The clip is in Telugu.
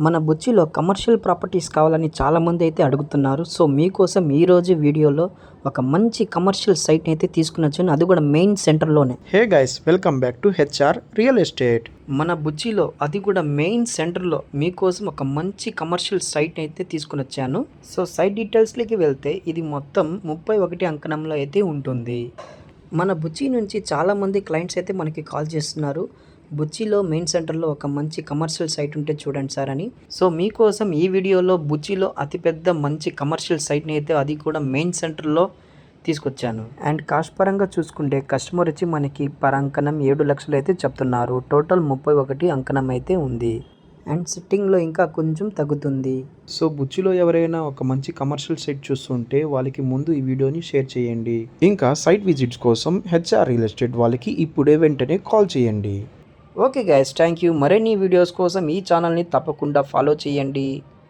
మన బుచ్చిలో కమర్షియల్ ప్రాపర్టీస్ కావాలని చాలామంది అయితే అడుగుతున్నారు. సో మీకోసం ఈరోజు వీడియోలో ఒక మంచి కమర్షియల్ సైట్ని అయితే తీసుకుని వచ్చాను, అది కూడా మెయిన్ సెంటర్లోనే. Hey guys, welcome back to HR real estate. మన బుచ్చిలో అది కూడా మెయిన్ సెంటర్లో మీకోసం ఒక మంచి కమర్షియల్ సైట్ని అయితే తీసుకుని వచ్చాను. సో సైట్ డీటెయిల్స్లోకి వెళ్తే ఇది మొత్తం 31 అంకణంలో అయితే ఉంటుంది. మన బుచ్చి నుంచి చాలామంది క్లయింట్స్ అయితే మనకి కాల్ చేస్తున్నారు, బుచ్చిలో మెయిన్ సెంటర్లో ఒక మంచి కమర్షియల్ సైట్ ఉంటే చూడండి సార్ అని. సో మీకోసం ఈ వీడియోలో బుచ్చిలో అతిపెద్ద మంచి కమర్షియల్ సైట్ని అయితే అది కూడా మెయిన్ సెంటర్లో తీసుకొచ్చాను. అండ్ కాస్ట్ పరంగా చూసుకుంటే కస్టమర్ వచ్చి మనకి పర్ అంకణం 7 లక్షలు అయితే చెప్తున్నారు. టోటల్ 31 అంకణం అయితే ఉంది. అండ్ సిట్టింగ్లో ఇంకా కొంచెం తగ్గుతుంది. సో బుచ్చిలో ఎవరైనా ఒక మంచి కమర్షియల్ సైట్ చూస్తుంటే వాళ్ళకి ముందు ఈ వీడియోని షేర్ చేయండి. ఇంకా సైట్ విజిట్స్ కోసం హెచ్ఆర్ రియల్ ఎస్టేట్ వాళ్ళకి ఇప్పుడే వెంటనే కాల్ చేయండి. Okay guys, thank you. మరిన్ని వీడియోస్ కోసం ఈ ఛానల్ని తప్పకుండా ఫాలో చేయండి.